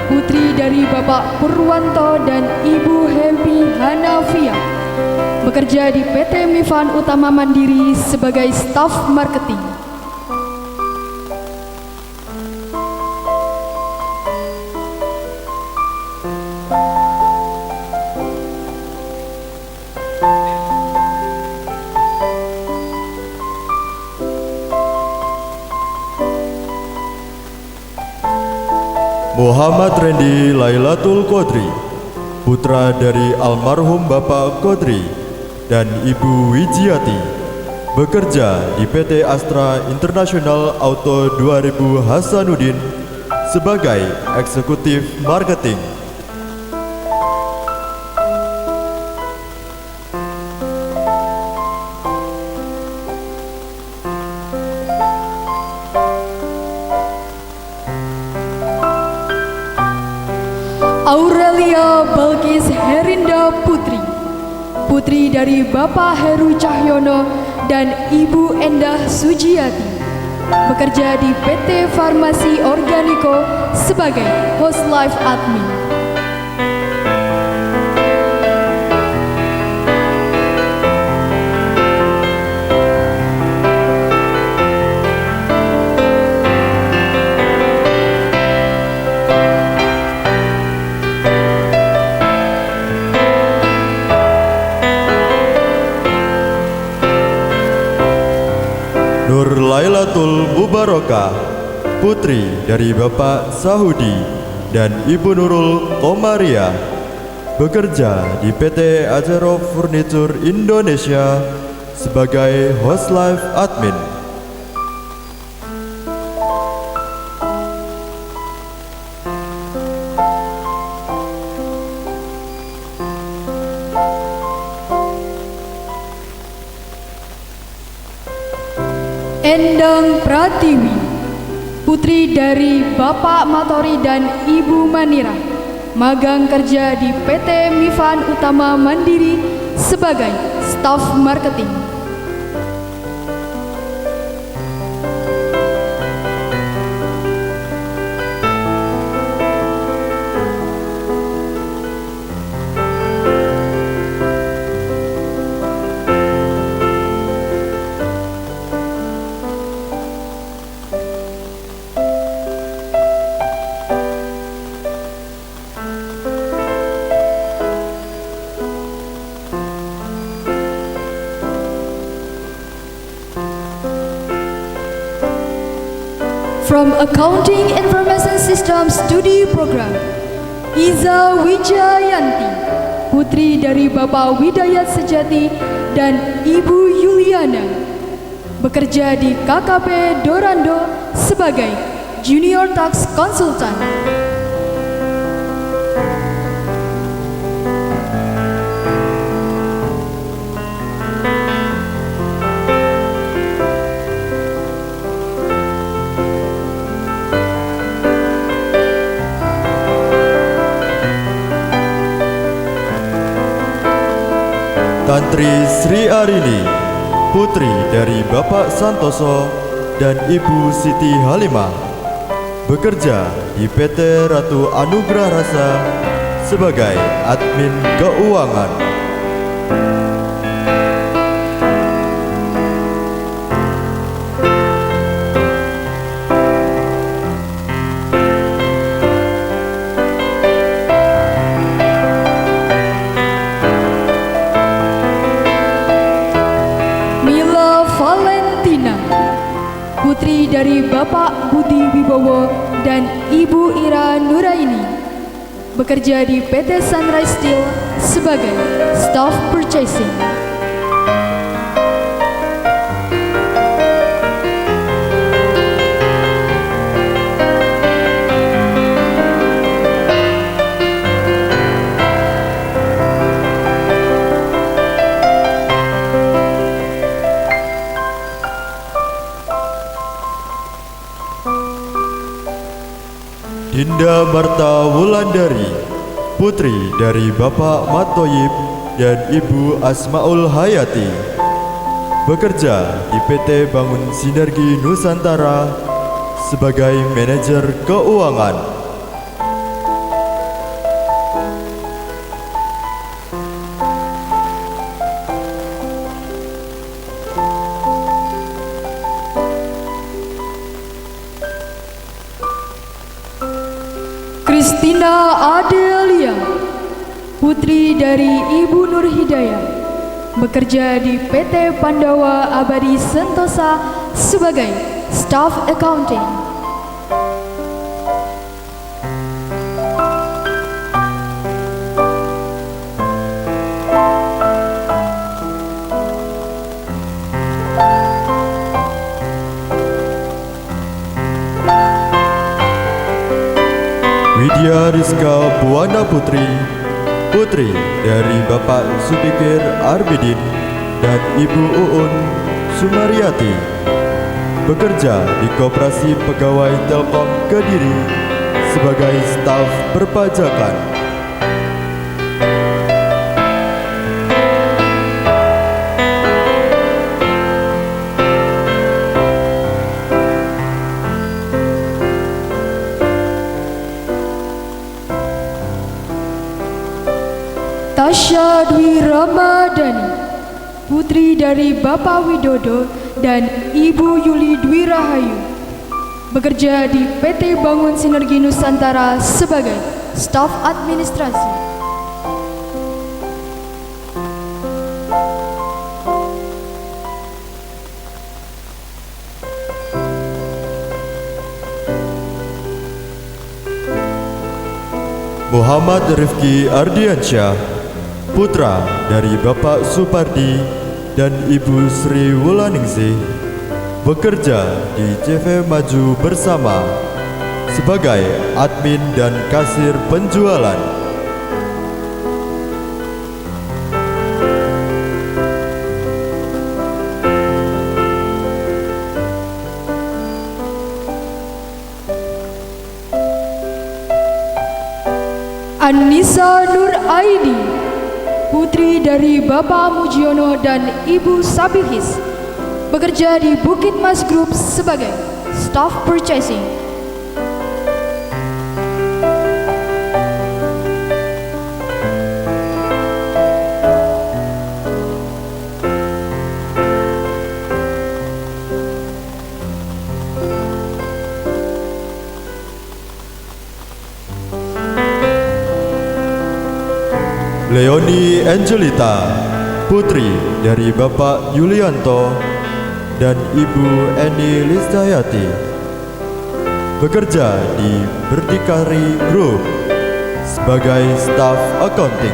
Putri dari Bapak Purwanto dan Ibu Happy Hanafia, bekerja di PT Mifan Utama Mandiri sebagai staf marketing. Muhammad Rendi Lailatul Qodri, putra dari almarhum Bapak Qodri dan Ibu Wijiati, bekerja di PT Astra International Auto 2000 Hasanuddin sebagai eksekutif marketing. Aurelia Balkis Herinda Putri, putri dari Bapak Heru Cahyono dan Ibu Endah Sujiati, bekerja di PT Farmasi Organico sebagai host life admin. Nur Lailatul Mubarakah, putri dari Bapak Sahudi dan Ibu Nurul Komaria, bekerja di PT Acero Furniture Indonesia sebagai host life admin. Endang Pratiwi, putri dari Bapak Matori dan Ibu Manira, magang kerja di PT Mifan Utama Mandiri sebagai staf marketing. From Accounting Information System Studi Program, Iza Wijayanti, putri dari Bapak Widayat Sejati dan Ibu Yuliana, bekerja di KKP Dorando sebagai Junior Tax Consultant. Tantri Sri Arini, putri dari Bapak Santoso dan Ibu Siti Halimah, bekerja di PT Ratu Anugrah Rasa sebagai admin keuangan. Putri dari Bapak Budi Wibowo dan Ibu Ira Nuraini, bekerja di PT Sunrise Steel sebagai Staff Purchasing. Dinda Marta Wulandari, putri dari Bapak Matoyib dan Ibu Asmaul Hayati, bekerja di PT Bangun Sinergi Nusantara sebagai manajer keuangan. Kristina Adelia, putri dari Ibu Nur Hidayah, bekerja di PT Pandawa Abadi Sentosa sebagai Staff Accounting. Widya Rizka Buwana Putri, putri dari Bapak Supikir Arbidin dan Ibu Uun Sumaryati, bekerja di Koperasi Pegawai Telkom Kediri sebagai staf perpajakan. Tasya Dwi Ramadhani, putri dari Bapak Widodo dan Ibu Yuli Dwi Rahayu, bekerja di PT Bangun Sinergi Nusantara sebagai staf administrasi. Muhammad Rifki Ardiansyah, putra dari Bapak Supardi dan Ibu Sri Wulaningsih, bekerja di CV Maju Bersama sebagai admin dan kasir penjualan. Anissa Nur Aini, putri dari Bapak Mujiono dan Ibu Sabihis, bekerja di Bukit Mas Group sebagai Staff Purchasing. Leoni Angelita, putri dari Bapak Yulianto dan Ibu Eni Listayati, bekerja di Berdikari Group sebagai staf accounting.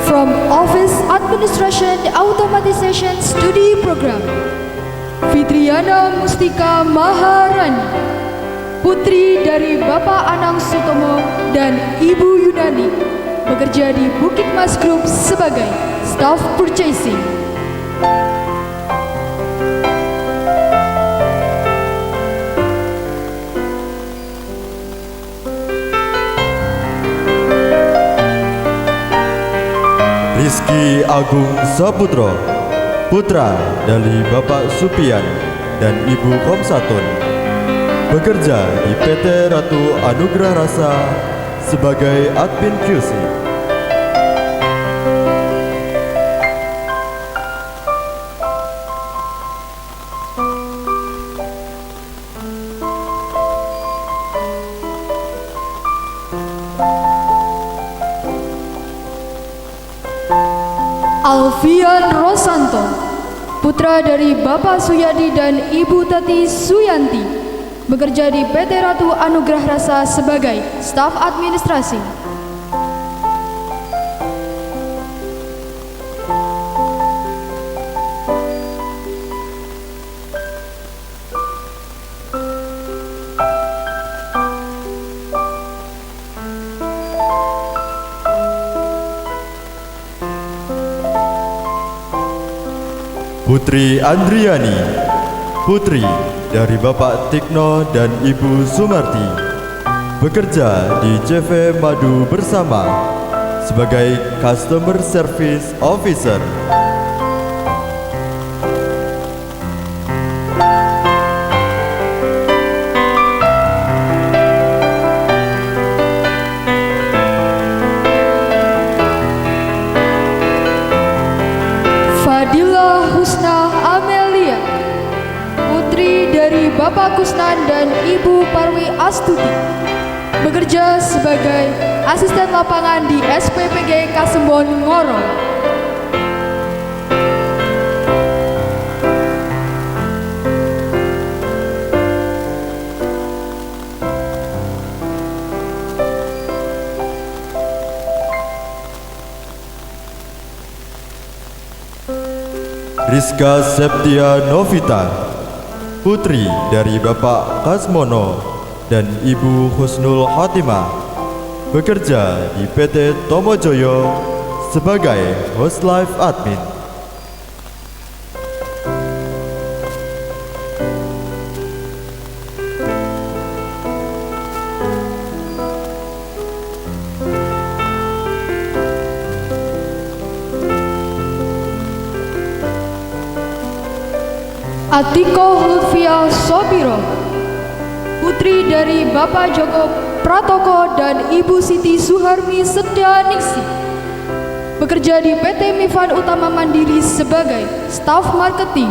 From Office Administration Automatization Studi Program, Fitriana Mustika Maharani, putri dari Bapak Anang Sutomo dan Ibu Yunani, bekerja di Bukit Mas Group sebagai Staff Purchasing. Rizky Agung Saputro, putra dari Bapak Supian dan Ibu Komsatun, bekerja di PT Ratu Anugrah Rasa sebagai admin QC. Alfian Rosanto, putra dari Bapak Suyadi dan Ibu Tati Suyanti, bekerja di PT Ratu Anugrah Rasa sebagai staf administrasi. Putri Andriani, putri dari Bapak Tikno dan Ibu Sumarti, bekerja di CV Madu Bersama sebagai Customer Service Officer. Fadila Husna Amelia, putri dari Bapak Kusnan dan Ibu Parwi Astuti, bekerja sebagai asisten lapangan di SPPG Kasembon Ngoro. Rizka Septia Novita, putri dari Bapak Kasmono dan Ibu Husnul Khotimah, bekerja di PT Tomojoyo sebagai Host Life Admin. Atiko Lutfia Sobiro, putri dari Bapak Joko Pratoko dan Ibu Siti Suharmi Setianingsih, bekerja di PT Mifan Utama Mandiri sebagai staf marketing.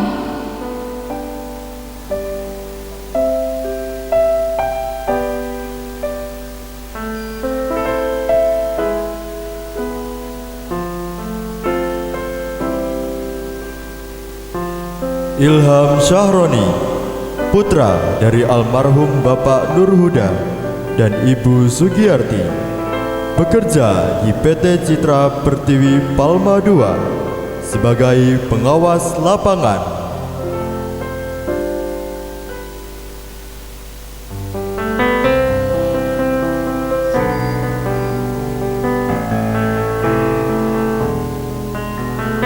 Ilham Syahroni, putra dari almarhum Bapak Nurhuda dan Ibu Sugiyarti, bekerja di PT Citra Pertiwi Palma II sebagai pengawas lapangan.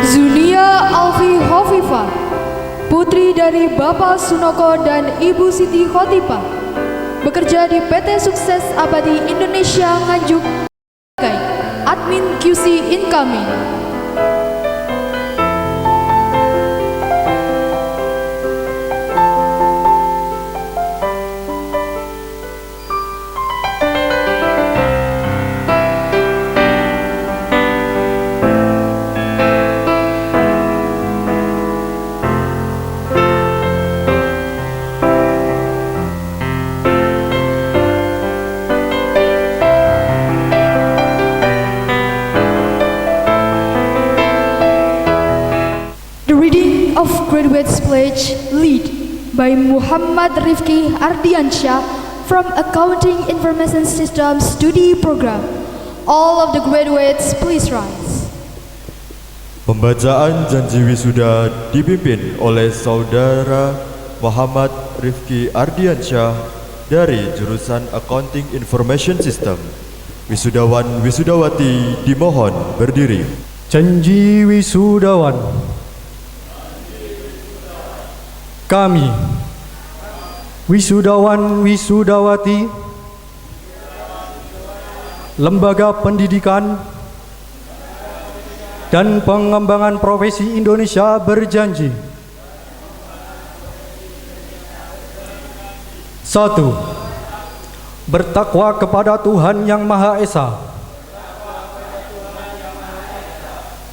Zunia Alfi Hovifa, putri dari Bapak Sunoko dan Ibu Siti Khotimah, bekerja di PT Sukses Abadi Indonesia Nganjuk sebagai admin QC incoming. graduates pledge lead by Muhammad Rifki Ardiansyah from Accounting Information Systems Study Program. All of the graduates please rise. Pembacaan janji wisuda dipimpin oleh Saudara Muhammad Rifki Ardiansyah dari jurusan Accounting Information System. Wisudawan wisudawati dimohon berdiri. Janji wisudawan. Kami, wisudawan wisudawati Lembaga Pendidikan dan Pengembangan Profesi Indonesia berjanji: 1. Bertakwa kepada Tuhan Yang Maha Esa.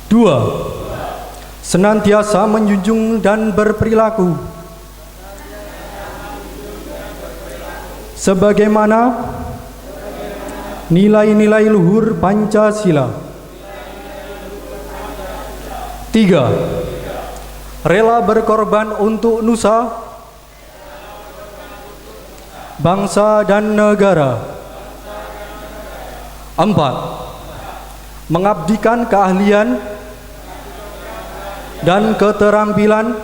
2. Senantiasa menjunjung dan berperilaku sebagaimana nilai-nilai luhur Pancasila. 3. Rela berkorban untuk nusa, bangsa dan negara. 4. Mengabdikan keahlian dan keterampilan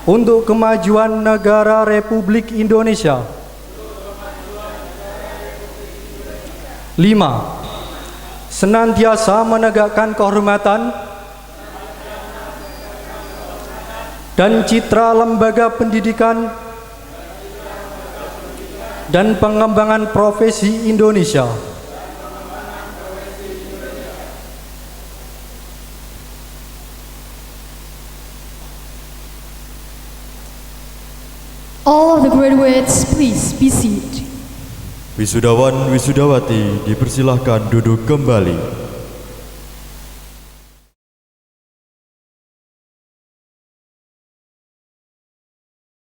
untuk kemajuan negara Republik Indonesia. 5. Senantiasa menegakkan kehormatan dan citra lembaga pendidikan dan pengembangan profesi Indonesia. All of the graduates please be seated. Wisudawan wisudawati dipersilahkan duduk kembali.